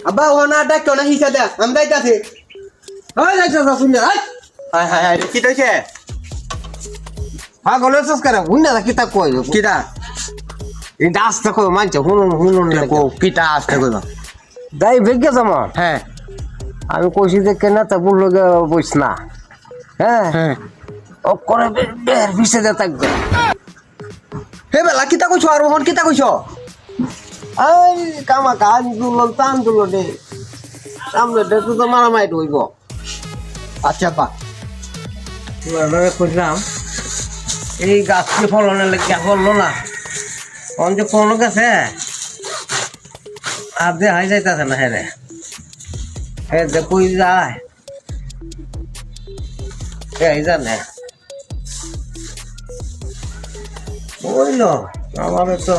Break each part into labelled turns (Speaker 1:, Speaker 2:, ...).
Speaker 1: আব্বা ও না ডাক না হিসা দে আমি যাইতাছি
Speaker 2: ওই যাইছ শুনে
Speaker 1: হাই হাই হাই কি কইছে
Speaker 2: পাগল হইছস করে হুন্না কিতা কই
Speaker 1: কিটা
Speaker 2: এটা আসতে কই মানছে হুনুন
Speaker 1: কো কিটা আসতে কইবা
Speaker 2: দাই ভেগে যামা
Speaker 1: হ্যাঁ
Speaker 2: আমি কইছি যে কেনা তা বলল বইস না হ্যাঁ
Speaker 1: হ্যাঁ
Speaker 2: ও করে বের ভিসে দে থাকবে
Speaker 1: হে বেলা কিটা কইছো আর ওহন কিটা কইছো
Speaker 2: এই কামা কান দুলন টান দুল দে সামনে দেখো তো মারামারি হইব
Speaker 1: আচ্ছা বা
Speaker 2: তুই কইলাম এই গাছটি ফলনের লেগে ফললো না অন যে ফলন গেছে আর যে হাই যাইতাছে না হেরে হে যে কই যায় এই জানে বললো আমার তো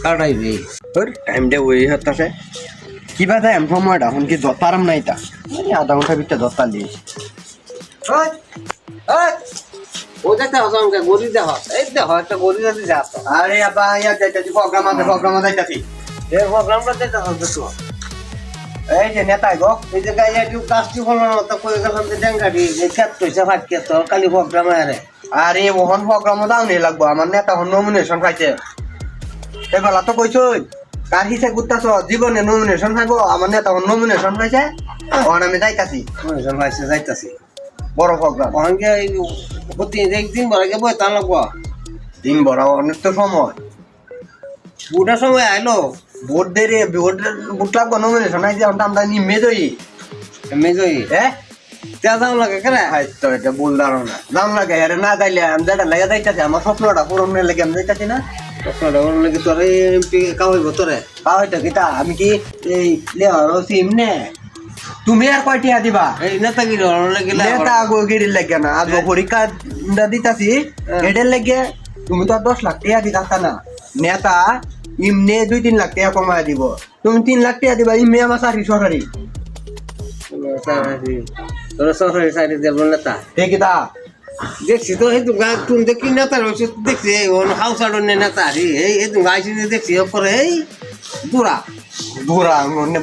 Speaker 2: কাটাইবি
Speaker 1: ওর টাইম দে ওই হতাছে কিবা টাইম সময়টা হন কি দতারাম নাই তা আধা ঘন্টা ভিতরে দতা দিয়ে
Speaker 2: ওই ওই ও দেখতে হস আমাকে গড়ি দেহ এই দেহ একটা গড়ি যদি যাত
Speaker 1: আরে আব্বা ইয়া যাইতাছি প্রোগ্রাম যাইতাছি
Speaker 2: এই প্রোগ্রামটা দেখতে হস তো
Speaker 1: এই যে নেতাই গো
Speaker 2: এই যে গায়ে একটু কাজটি ফলন তো কই গেলাম যে ডেঙ্গাটি এই ক্ষেত কইছে ভাত ক্ষেত কালি প্রোগ্রাম আরে
Speaker 1: আরে ওহন প্রোগ্রাম দাও নেই লাগবো আমার নেতা হন নমিনেশন পাইছে এই বেলা তো কইছই কার হিসে গুত্তাছ জীবনে নমিনেশন পাইবো আমার নেতা হন নমিনেশন পাইছে ওহন আমি যাইতাছি
Speaker 2: মনে ভাইছে যাইতাছি
Speaker 1: বড় প্রোগ্রাম
Speaker 2: অঙ্গে প্রতি একদিন বড় গে বই তা লাগবো
Speaker 1: দিন বড় অনেক তো সময়
Speaker 2: বুড়া সময় আইলো
Speaker 1: ভোট দে রে ভোট লাগবো নমিনেশন আইছে আমরা নিমে যাই
Speaker 2: মেজই
Speaker 1: হ্যাঁ
Speaker 2: তে যাও লাগে কেন
Speaker 1: তো এটা ভুল ধারণা দাম লাগে আরে না যাইলে আমি যেটা লাগে যাইতাছি আমার স্বপ্নটা পূরণের লাগে আমি যাইতাছি না
Speaker 2: আপনারা ওর লাগে তোর এমপি কাওয়াইব তোরে
Speaker 1: হয়তো কিতা আমি কি এই লেওয়ার সিম নে তুমি আর কয়টিয়া দিবা
Speaker 2: এই নেতাগিরি ওর লাগে
Speaker 1: নেতা গিরির লাগে না আজ পরীক্ষা দিতাছি এটার লাগে তুমি তো 10 লাখ টাকা দিতা না নেতা ইমনে 2-3 লাখ টাকা কমায় দিব তুমি 3 লাখ টাকা দিবা ইমনে আমার চাকরি সরকারি
Speaker 2: তোর সরকারি সাইডে দেব নেতা
Speaker 1: ঠিক কিতা
Speaker 2: দেখছি তো এই তুমি তুমি দেখি নেতা রয়েছে দেখছি এই হাউস আডর নেতা এই তুমি আইসি দেখছি করে এই দূরা
Speaker 1: ঘোরা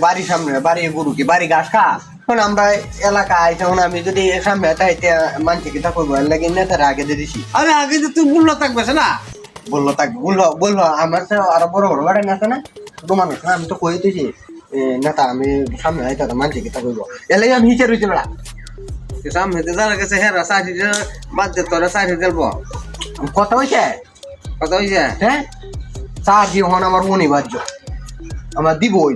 Speaker 1: বাড়ির সামনে বাড়ি গরু কি বাড়ি ঘাস খা এখন আমরা এলাকা আইসা আমি যদি সামনে তাইতে মানছি কিতা করবো এর লাগে নেতারা আগে দিয়ে দিছি
Speaker 2: আরে আগে তো তুই বললো থাকবে না
Speaker 1: বললো তাক বললো আমার তো আরো বড় বড় গাড়ি আছে না শুধু মানুষ না আমি তো কই দিছি নেতা আমি সামনে আইতা মানছি কিতা করবো এর লাগে আমি হিচে রয়েছি না
Speaker 2: সামনে যারা গেছে হেরা সাইড বাদ দে তোরা সাইড দেব
Speaker 1: কথা হয়েছে
Speaker 2: কথা হয়েছে
Speaker 1: হ্যাঁ চার জীবন আমার অনিবার্য আমার দিবই